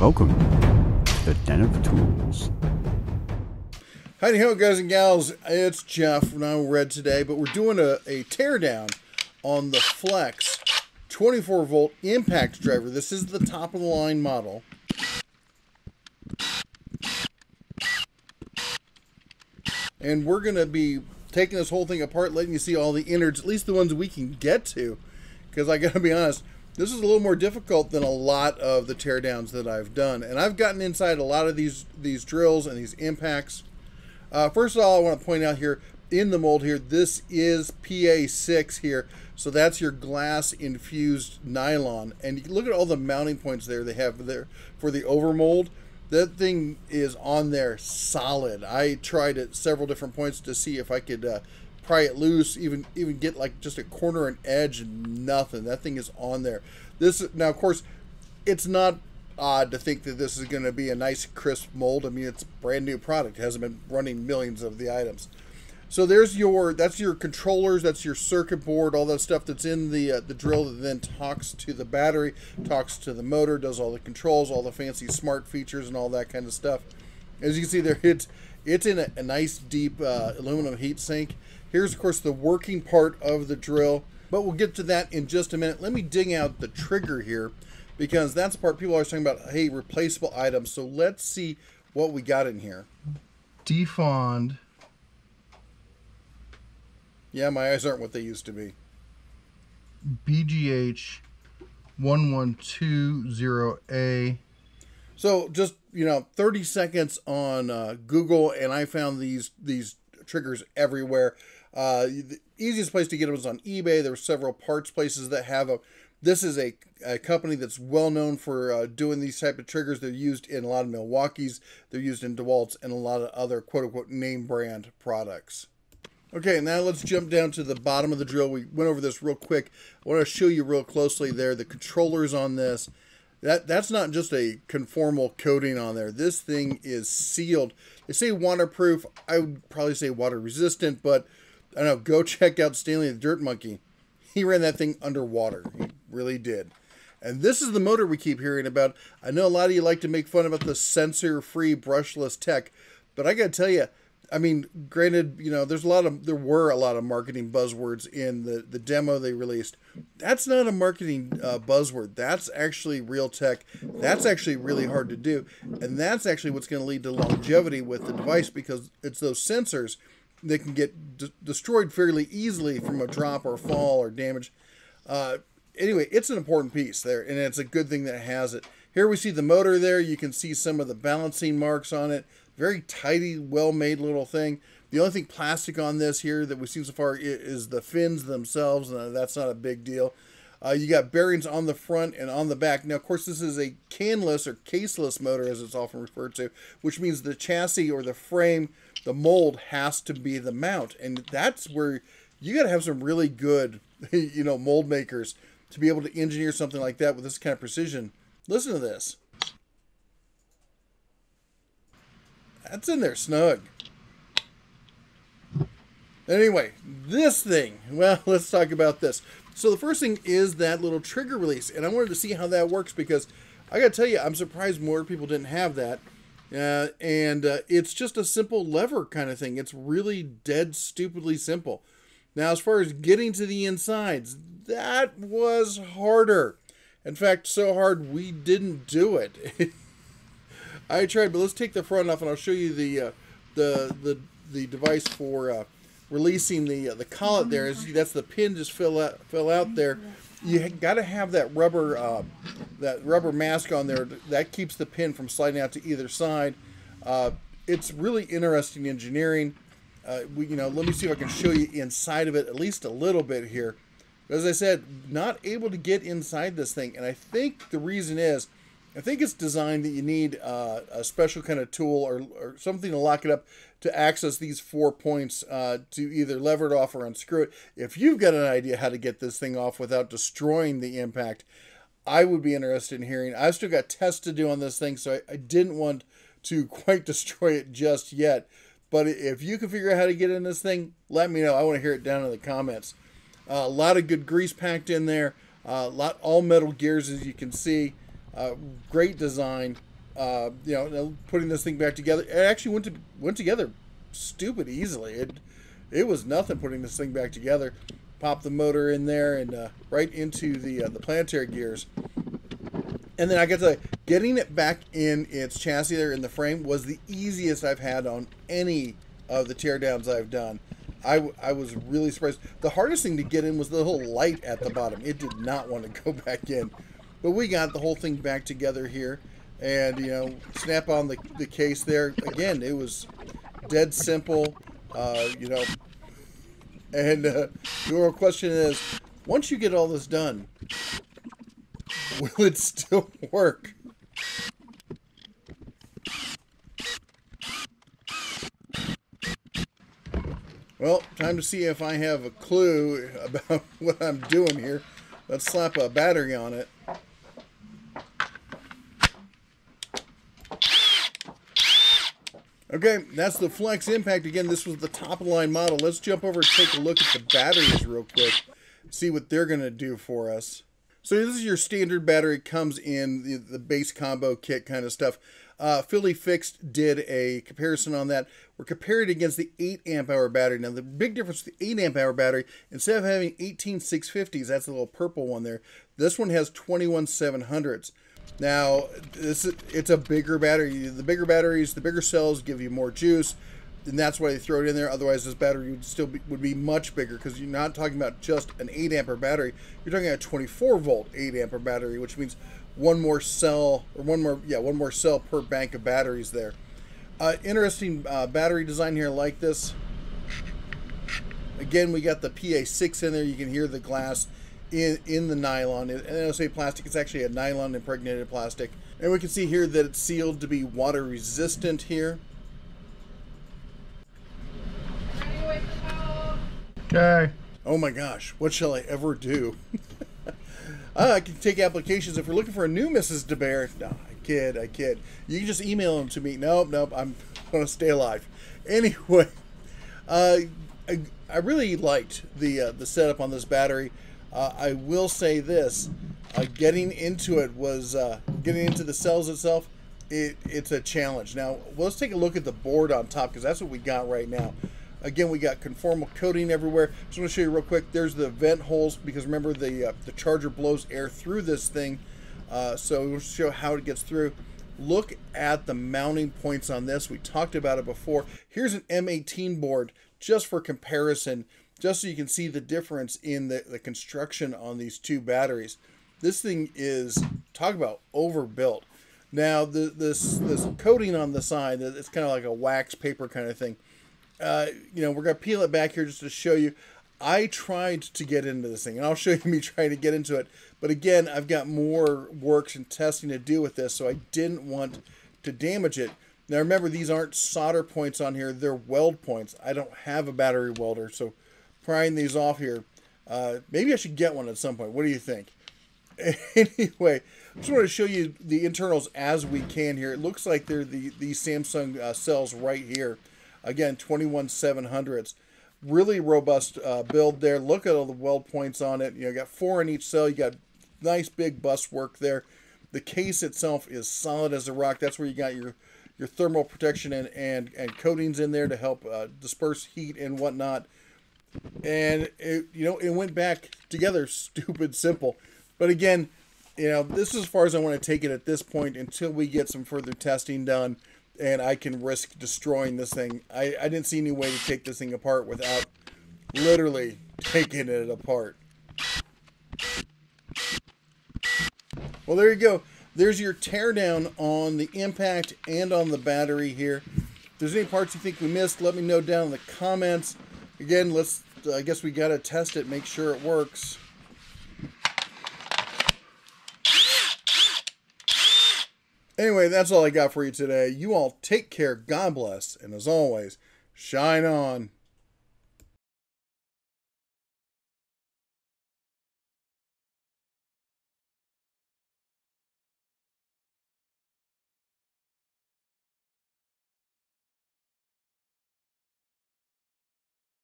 Welcome to the Den of Tools. Howdy ho, guys and gals. It's Jeff. Now Red today, but we're doing a teardown on the Flex 24 volt impact driver. This is the top of the line model. And we're going to be taking this whole thing apart, letting you see all the innards, at least the ones we can get to. Because I got to be honest, this is a little more difficult than a lot of the teardowns that I've done. And I've gotten inside a lot of these drills and these impacts. First of all, I want to point out here, in the mold here, this is PA6 here. So that's your glass infused nylon. And you look at all the mounting points there they have there for the overmold. That thing is on there solid. I tried at several different points to see if I could pry it loose, even get like just a corner and edge, and nothing. That thing is on there. Now, of course, it's not odd to think that this is going to be a nice crisp mold. I mean, it's a brand new product. It hasn't been running millions of the items. So that's your controllers, that's your circuit board, all that stuff that's in the drill that then talks to the battery, talks to the motor, does all the controls, all the fancy smart features and all that kind of stuff. As you can see there, it's in a nice deep aluminum heat sink. Here's, of course, the working part of the drill, but we'll get to that in just a minute. Let me dig out the trigger here, because that's the part people are always talking about, hey, replaceable items. So let's see what we got in here. Defond. Yeah, my eyes aren't what they used to be. BGH 1120A. So just, 30 seconds on Google, and I found these triggers everywhere. The easiest place to get them was on eBay. There were several parts places that have them. This is a company that's well known for doing these type of triggers. They're used in a lot of Milwaukee's. They're used in DeWalt's and a lot of other quote-unquote name brand products. Okay, now let's jump down to the bottom of the drill. We went over this real quick. I want to show you real closely there the controllers on this. That's not just a conformal coating on there. This thing is sealed. They say waterproof. I would probably say water resistant, but I don't know. Go check out Stanley the Dirt Monkey. He ran that thing underwater. He really did. And this is the motor we keep hearing about. I know a lot of you like to make fun about the sensor-free brushless tech, but I got to tell you, I mean, granted, there were a lot of marketing buzzwords in the demo they released. That's not a marketing buzzword. That's actually real tech. That's actually really hard to do. And that's actually what's going to lead to longevity with the device, because it's those sensors that can get destroyed fairly easily from a drop or fall or damage. Anyway, it's an important piece there, and it's a good thing that it has it. Here we see the motor there. You can see some of the balancing marks on it. Very tidy, well-made little thing. The only thing plastic on this here that we've seen so far is the fins themselves, and that's not a big deal. You got bearings on the front and on the back. Now, of course, this is a canless or caseless motor, as it's often referred to, which means the chassis or the frame, the mold, has to be the mount. And that's where you got to have some really good, mold makers to be able to engineer something like that with this kind of precision. Listen to this. That's in there snug. Anyway, this thing, well, let's talk about this. So the first thing is that little trigger release, and I wanted to see how that works, because I got to tell you, I'm surprised more people didn't have that. It's just a simple lever kind of thing. It's really dead stupidly simple. Now, as far as getting to the insides, that was harder. In fact, so hard we didn't do it. I tried, but let's take the front off, and I'll show you the device for releasing the collet there. As you see, that's the pin just fell out there. You got to have that rubber mask on there. That keeps the pin from sliding out to either side. It's really interesting engineering. Let me see if I can show you inside of it at least a little bit here. As I said, not able to get inside this thing, and I think the reason is, I think it's designed that you need a special kind of tool or something to lock it up to access these 4 points to either lever it off or unscrew it. If you've got an idea how to get this thing off without destroying the impact, I would be interested in hearing. I've still got tests to do on this thing, so I didn't want to quite destroy it just yet. But if you can figure out how to get in this thing, let me know. I want to hear it down in the comments. A lot of good grease packed in there. All metal gears, as you can see. Great design. You know, putting this thing back together, it actually went together stupid easily. It was nothing putting this thing back together. Pop the motor in there and right into the planetary gears. And then I got to getting it back in its chassis there in the frame was the easiest I've had on any of the teardowns I've done. I was really surprised. The hardest thing to get in was the little light at the bottom. It did not want to go back in. But we got the whole thing back together here. And, you know, snap on the case there. Again, it was dead simple, you know. And the real question is, once you get all this done, will it still work? Well, time to see if I have a clue about what I'm doing here. Let's slap a battery on it. Okay, that's the Flex Impact. Again, this was the top of the line model. Let's jump over and take a look at the batteries real quick. See what they're going to do for us. So this is your standard battery. It comes in the base combo kit kind of stuff. Philly Fixed did a comparison on that. We're comparing it against the 8 amp hour battery. Now the big difference with the 8 amp hour battery, instead of having 18 650s, that's the little purple one there, this one has 21 700s. Now it's a bigger battery. The bigger batteries, the bigger cells give you more juice, and that's why they throw it in there. Otherwise, this battery would be much bigger, because you're not talking about just an 8 ampere battery. You're talking about a 24 volt 8 ampere battery, which means one more cell per bank of batteries there. Interesting battery design here like this. Again, we got the PA6 in there. You can hear the glass in the nylon. And I don't say plastic, it's actually a nylon impregnated plastic. And we can see here that it's sealed to be water resistant here. Okay. Oh my gosh, what shall I ever do? I can take applications. If you're looking for a new Mrs. DeBear, no, I kid. You can just email them to me. Nope, I'm going to stay alive. Anyway, I really liked the setup on this battery. I will say this, getting into it was, getting into the cells itself, it's a challenge. Now, let's take a look at the board on top, because that's what we got right now. Again, we got conformal coating everywhere. Just want to show you real quick. There's the vent holes, because remember the charger blows air through this thing. So we'll show how it gets through. Look at the mounting points on this. We talked about it before. Here's an M18 board just for comparison, just so you can see the difference in the construction on these two batteries. This thing is, talk about overbuilt. Now, this coating on the side, it's kind of like a wax paper kind of thing. You know, we're going to peel it back here just to show you. I tried to get into this thing, and I'll show you me trying to get into it. But again, I've got more work and testing to do with this, so I didn't want to damage it. Now remember, these aren't solder points on here, they're weld points. I don't have a battery welder, so prying these off here, maybe I should get one at some point. What do you think? Anyway, I just want to show you the internals as we can here. It looks like they're these Samsung cells right here. Again, 21 700s. Really robust build there. Look at all the weld points on it. You know, you got 4 in each cell. You got nice big bus work there. The case itself is solid as a rock. That's where you got your thermal protection and coatings in there to help disperse heat and whatnot. And it went back together stupid simple. But again, this is as far as I want to take it at this point until we get some further testing done and I can risk destroying this thing. I didn't see any way to take this thing apart without literally taking it apart. Well, there you go. There's your teardown on the impact and on the battery here. If there's any parts you think we missed, let me know down in the comments. Again, I guess we got to test it, make sure it works. Anyway, that's all I got for you today. You all take care, God bless, and as always, shine on.